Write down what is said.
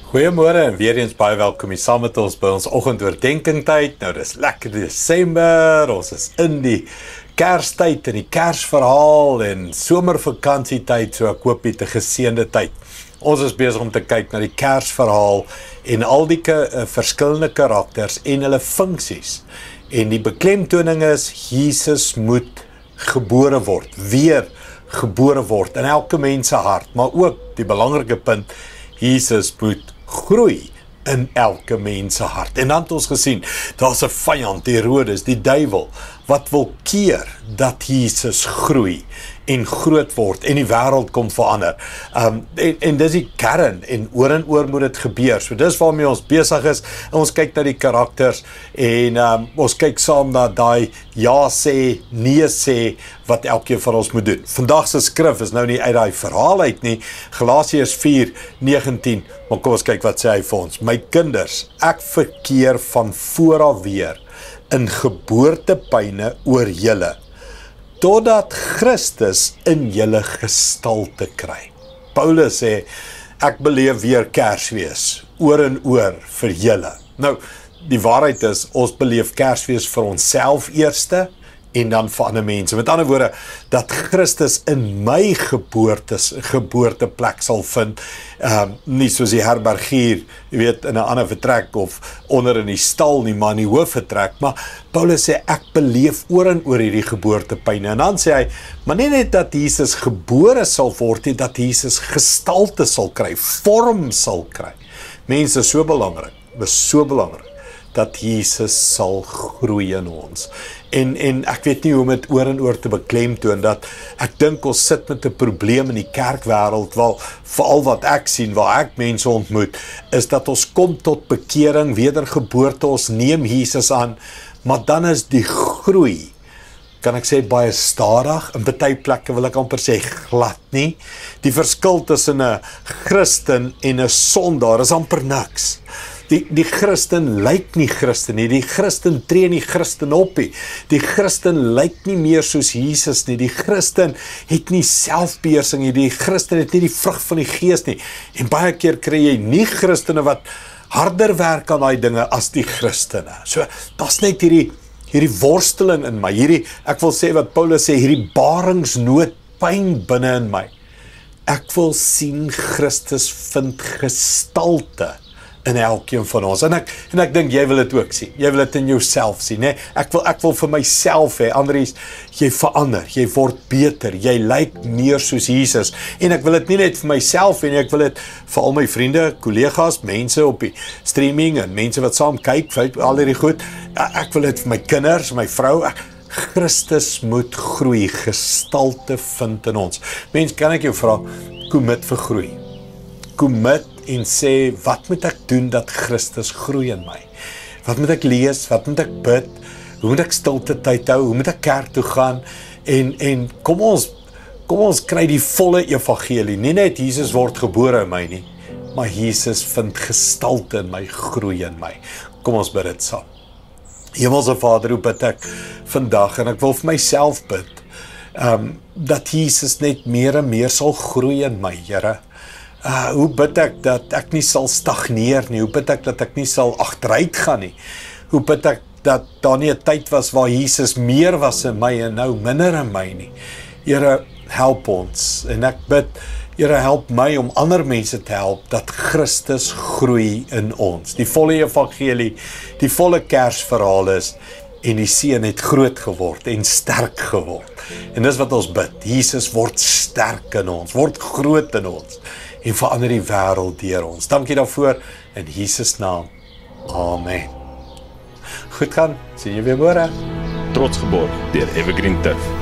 Goeiemôre en weer eens baie welkom hier saam met ons by ons oggendoordenkings tyd. Nou dis lekker Desember, ons is in die Kerstyd en die Kersverhaal en somervakansietyd, so ek hoop dit 'n geseënde tyd. Ons is besig om te kyk na die Kersverhaal en al die verskillende karakters en hulle funksies. En die beklemtoning is Jesus moet gebore word, weer gebore word in elke mens se hart, maar ook die belangrike punt, Jesus moet groei in elke mens se hart. En dan het ons gesien, daar's 'n vyand, die Herodes, die duiwel, wat wil keer dat Jesus groei en groot word en die wêreld kom verander. En dis die kern en oor moet dit gebeur. So dis waarmee ons besig is. Ons kyk na die karakters en ons kyk saam na daai ja sê, nee sê wat elkeen van ons moet doen. Vandag se skrif is nou nie uit daai verhaal uit nie. Galasiërs 4:19. Maar kom ons kyk wat sê hy vir ons. My kinders, ek verkeer van vooraf weer in geboortepyne oor julle, totdat Christus in julle gestalte kry. Paulus sê, ek beleef weer Kersfees, oor en oor vir julle. Nou, die waarheid is, ons beleef Kersfees vir onsself eerste, en dan vir ander mense. Met ander woorde, dat Christus in my geboorteplek sal vind, nie soos die herbergier, jy weet, in 'n ander vertrek of onder in die stal nie, maar in die hoofvertrek. Maar Paulus sê, ek beleef oor en oor hierdie geboortepyne. En dan sê hy, maar nie net dat Jesus gebore sal word, nie, dat Jesus gestalte sal kry, vorm sal kry. Mense, so belangrik, dis so belangrik, dat Jesus sal groei in ons. En ek weet nie hoe om dit oor en oor te beklemtoon, dat ek dink ons sit met 'n probleem in die kerkwêreld, wel, veral wat ek sien, waar ek mense ontmoet, is dat ons kom tot bekering, wedergeboorte, ons neem Jesus aan, maar dan is die groei, kan ek sê, baie stadig, in baie plekke wil ek amper sê glad nie. Die verskil tussen 'n Christen en 'n sondaar is amper niks. Die Christen lyk nie Christen nie, die Christen tree nie Christen op nie, die Christen lyk nie meer soos Jesus nie, die Christen het nie selfbeheersing nie, die Christen het nie die vrug van die Gees nie, en baie keer kry jy nie Christene wat harder werk aan daai dinge as die Christene. So, daar's net hierdie worsteling in my, ek wil sê wat Paulus sê, hierdie baringsnood, pyn binne in my. Ek wil sien Christus vind gestalte in elkeen van ons, en ek dink jy wil dit ook sien, jy wil dit in jouself sien, né? Ek wil vir myself hê, Andries, jy verander, jy word beter, jy lyk meer soos Jesus, en ek wil dit nie net vir myself hê, ek wil dit vir al my vriende, kollegas, mense op die streaming, en mense wat saam kyk, al hierdie goed, ek wil dit vir my kinders, my vrou, Christus moet groei, gestalte vind in ons. Mens, kan ek jou vra, commit vir groei, commit en sê, wat moet ek doen dat Christus groei in my? Wat moet ek lees? Wat moet ek bid? Hoe moet ek stilte tyd hou? Hoe moet ek kerk toe gaan? En kom ons kry die volle evangelie. Nie net Jesus word gebore in my nie, maar Jesus vind gestalte in my, groei in my. Kom ons bid dit saam. Hemelse Vader, hoe bid ek vandag, en ek wil vir myself bid, dat Jesus net meer en meer sal groei in my, Here. Hoe bid ek dat ek nie sal stagneer nie, hoe bid ek dat ek nie sal agteruit gaan nie, hoe bid ek dat daar nie 'n tyd was waar Jesus meer was in my en nou minder in my nie. Here, help ons, en ek bid, Here, help my om ander mense te help, dat Christus groei in ons, die volle evangelie, die volle Kersverhaal is, en die seun het groot geword en sterk geword, en dis wat ons bid, Jesus word sterk in ons, word groot in ons, en verander die wêreld deur ons. Dankie daarvoor, in Jesus naam, amen. Goed gaan, sien jy weer môre. Trots geborg deur Evergreen Turf.